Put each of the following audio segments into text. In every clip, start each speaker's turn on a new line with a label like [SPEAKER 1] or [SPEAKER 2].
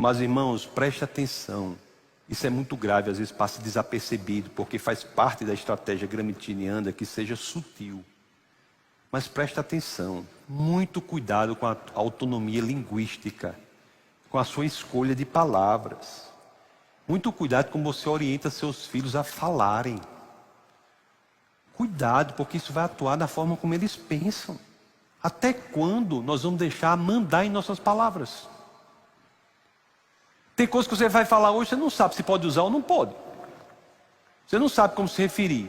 [SPEAKER 1] Mas, irmãos, preste atenção. Isso é muito grave, às vezes passa desapercebido, porque faz parte da estratégia gramsciana que seja sutil. Mas preste atenção, muito cuidado com a autonomia linguística, com a sua escolha de palavras. Muito cuidado como você orienta seus filhos a falarem. Cuidado, porque isso vai atuar da forma como eles pensam. Até quando nós vamos deixar mandar em nossas palavras? Tem coisas que você vai falar hoje, você não sabe se pode usar ou não pode. Você não sabe como se referir.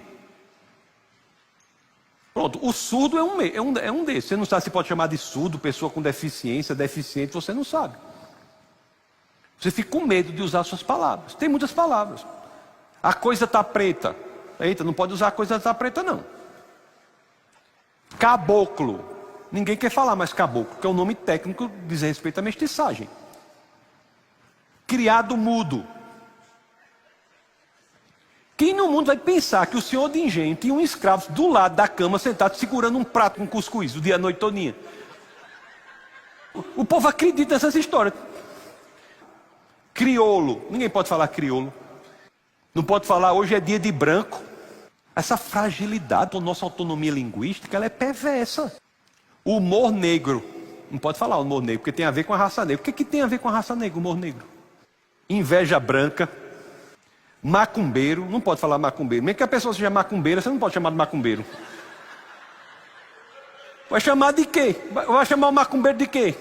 [SPEAKER 1] Pronto, o surdo é um desses. Você não sabe se pode chamar de surdo, pessoa com deficiência, deficiente, você não sabe. Você fica com medo de usar suas palavras. Tem muitas palavras. A coisa está preta. Eita, não pode usar a coisa está preta não. Caboclo. Ninguém quer falar mais caboclo, que é um nome técnico que diz respeito à mestiçagem. Criado mudo. Quem no mundo vai pensar que o senhor de engenho tinha um escravo do lado da cama sentado segurando um prato com cuscuz o dia, a noite todinha? O povo acredita nessas histórias. Crioulo. Ninguém pode falar crioulo. Não pode falar hoje é dia de branco. Essa fragilidade da nossa autonomia linguística, ela é perversa. Humor negro. Não pode falar humor negro, porque tem a ver com a raça negra. O que tem a ver com a raça negra, humor negro? Inveja branca. Macumbeiro. Não pode falar macumbeiro. Mesmo que a pessoa seja macumbeira, você não pode chamar de macumbeiro. Vai chamar de quê? Vai chamar o macumbeiro de quê?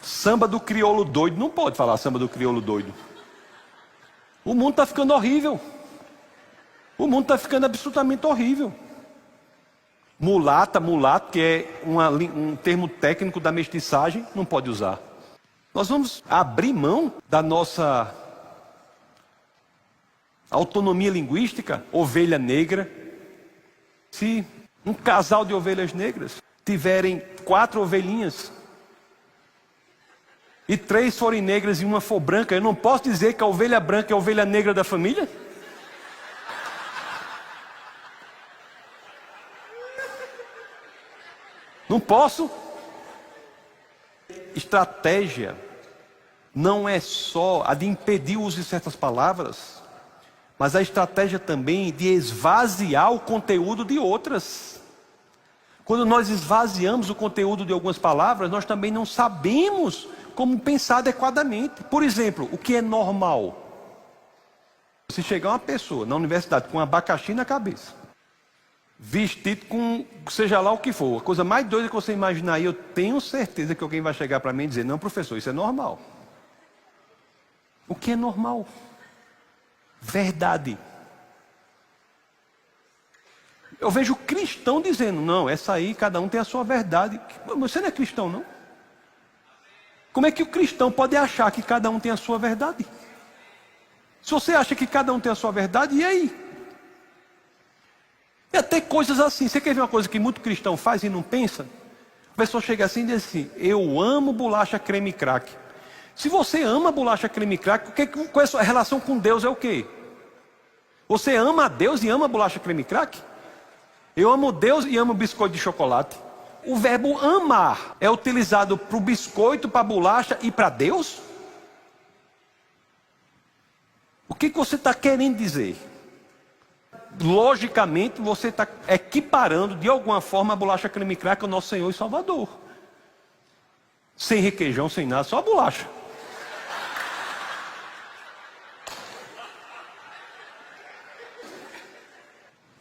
[SPEAKER 1] Samba do crioulo doido. Não pode falar samba do crioulo doido. O mundo está ficando horrível. O mundo está ficando absolutamente horrível. Mulata, mulato, que é um termo técnico da mestiçagem, não pode usar. Nós vamos abrir mão da nossa autonomia linguística, ovelha negra. Se um casal de ovelhas negras tiverem 4 ovelhinhas e 3 forem negras e uma for branca, eu não posso dizer que a ovelha branca é a ovelha negra da família? Não posso. Estratégia não é só a de impedir o uso de certas palavras, mas a estratégia também de esvaziar o conteúdo de outras. Quando nós esvaziamos o conteúdo de algumas palavras, nós também não sabemos como pensar adequadamente. Por exemplo, o que é normal? Se chegar uma pessoa na universidade com um abacaxi na cabeça, vestido com seja lá o que for, a coisa mais doida que você imaginar aí, eu tenho certeza que alguém vai chegar para mim e dizer, não professor, isso é normal. O que é normal? Verdade. Eu vejo cristão dizendo, não, essa aí cada um tem a sua verdade. Você não é cristão não? Como é que o cristão pode achar que cada um tem a sua verdade? Se você acha que cada um tem a sua verdade, e aí? E até coisas assim. Você quer ver uma coisa que muito cristão faz e não pensa? A pessoa chega assim e diz assim, eu amo bolacha creme crack. Se você ama bolacha creme crack, qual é a sua relação com Deus? É o quê? Você ama a Deus e ama bolacha creme crack? Eu amo Deus e amo biscoito de chocolate. O verbo amar é utilizado para o biscoito, para a bolacha e para Deus? O que você está querendo dizer? Logicamente você está equiparando de alguma forma a bolacha creme crack ao nosso Senhor e Salvador. Sem requeijão, sem nada, só a bolacha.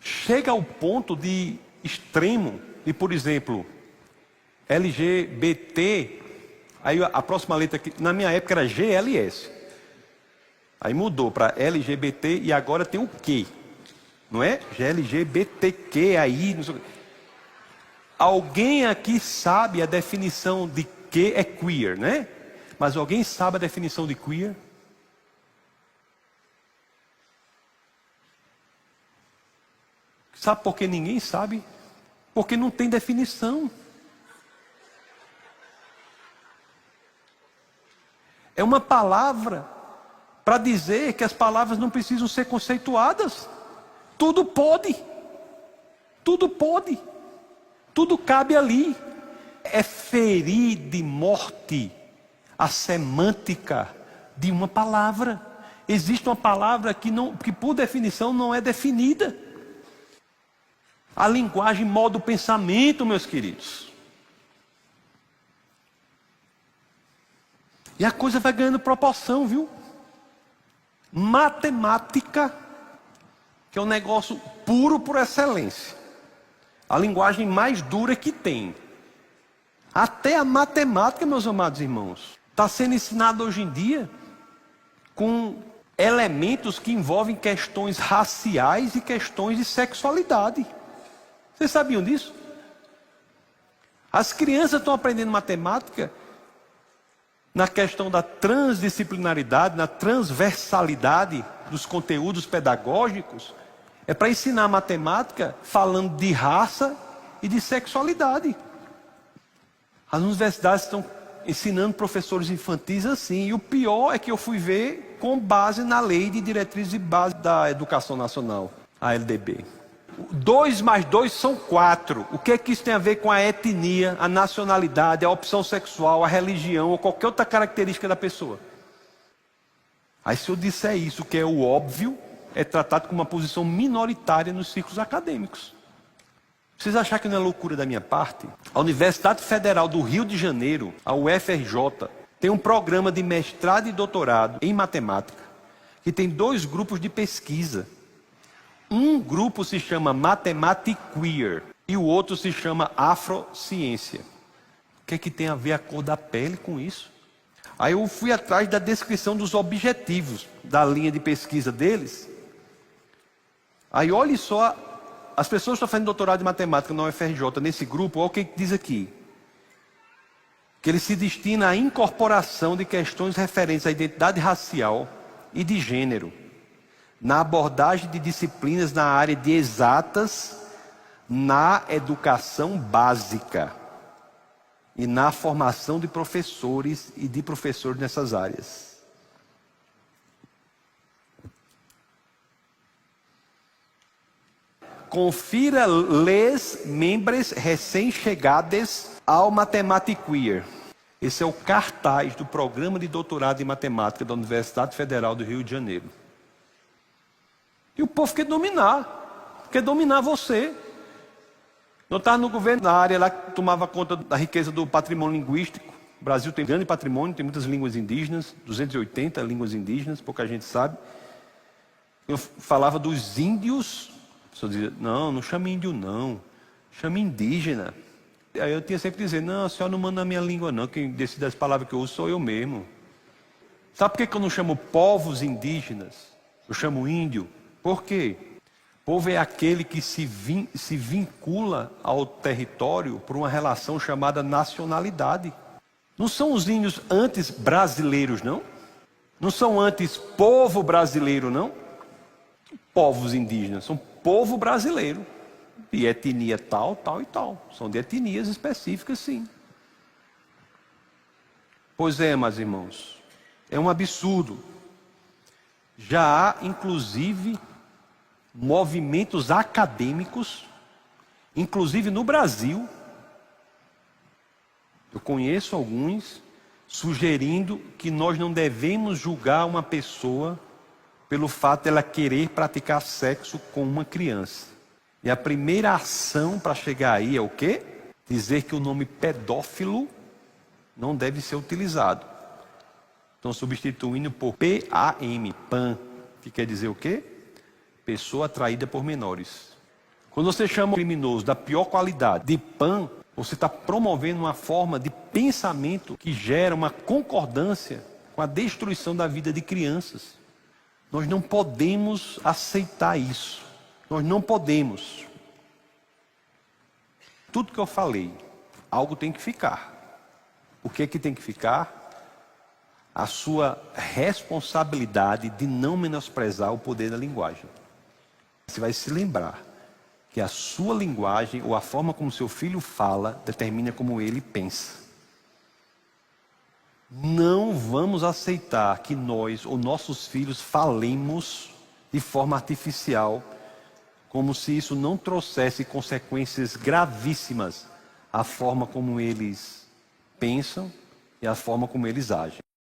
[SPEAKER 1] Chega ao ponto de extremo, de por exemplo, LGBT, aí a próxima letra aqui, na minha época era GLS. Aí mudou para LGBT e agora tem o Q. Não é? LGBTQ aí. Não sei. Alguém aqui sabe a definição de que é queer, né? Mas alguém sabe a definição de queer? Sabe por que ninguém sabe? Porque não tem definição. É uma palavra para dizer que as palavras não precisam ser conceituadas. Tudo pode. Tudo pode. Tudo cabe ali. É ferir de morte a semântica de uma palavra. Existe uma palavra que por definição não é definida. A linguagem molda o pensamento, meus queridos. E a coisa vai ganhando proporção, viu? Matemática, que é um negócio puro por excelência. A linguagem mais dura que tem. Até a matemática, meus amados irmãos, está sendo ensinada hoje em dia com elementos que envolvem questões raciais e questões de sexualidade. Vocês sabiam disso? As crianças estão aprendendo matemática na questão da transdisciplinaridade, na transversalidade dos conteúdos pedagógicos. É para ensinar matemática falando de raça e de sexualidade. As universidades estão ensinando professores infantis assim. E o pior é que eu fui ver com base na Lei de Diretrizes e Bases da Educação Nacional, a LDB. 2 mais 2 são 4. O que é que isso tem a ver com a etnia, a nacionalidade, a opção sexual, a religião ou qualquer outra característica da pessoa? Aí se eu disser isso, que é o óbvio, é tratado como uma posição minoritária nos círculos acadêmicos. Vocês acham que não é loucura da minha parte? A Universidade Federal do Rio de Janeiro, a UFRJ, tem um programa de mestrado e doutorado em matemática, que tem 2 grupos de pesquisa. Um grupo se chama Mathematiqueer e o outro se chama Afrociência. O que é que tem a ver a cor da pele com isso? Aí eu fui atrás da descrição dos objetivos da linha de pesquisa deles. Aí olhe só, as pessoas que estão fazendo doutorado de matemática na UFRJ nesse grupo, olha o que diz aqui. Que ele se destina à incorporação de questões referentes à identidade racial e de gênero na abordagem de disciplinas na área de exatas, na educação básica e na formação de professores e de professores nessas áreas. Confira les membres recém-chegados ao Mathematiqueer. Esse é o cartaz do programa de doutorado em matemática da Universidade Federal do Rio de Janeiro. E o povo quer dominar você. Eu estava no governo, na área lá que tomava conta da riqueza do patrimônio linguístico. O Brasil tem grande patrimônio, tem muitas línguas indígenas, 280 línguas indígenas, pouca gente sabe. Eu falava dos índios, a pessoa dizia, não chame índio não, chame indígena. Aí eu tinha sempre que dizer, não, a senhora não manda a minha língua não, quem decide as palavras que eu uso sou eu mesmo. Sabe por que eu não chamo povos indígenas? Eu chamo índio. Por quê? Povo é aquele que se vincula ao território por uma relação chamada nacionalidade. Não são os índios antes brasileiros, não? Não são antes povo brasileiro, não? Povos indígenas, são povo brasileiro. E etnia tal, tal e tal. São de etnias específicas, sim. Pois é, meus irmãos, é um absurdo. Já há, inclusive, movimentos acadêmicos, inclusive no Brasil, eu conheço alguns, sugerindo que nós não devemos julgar uma pessoa pelo fato de ela querer praticar sexo com uma criança. E a primeira ação para chegar aí é o quê? Dizer que o nome pedófilo não deve ser utilizado. Estão substituindo por PAM, PAN, que quer dizer o quê? Pessoa atraída por menores. Quando você chama o criminoso da pior qualidade de PAN, você está promovendo uma forma de pensamento que gera uma concordância com a destruição da vida de crianças. Nós não podemos aceitar isso. Nós não podemos. Tudo que eu falei, algo tem que ficar. O que é que tem que ficar? A sua responsabilidade de não menosprezar o poder da linguagem. Você vai se lembrar que a sua linguagem ou a forma como seu filho fala determina como ele pensa. Não vamos aceitar que nós ou nossos filhos falemos de forma artificial, como se isso não trouxesse consequências gravíssimas à forma como eles pensam e a forma como eles agem.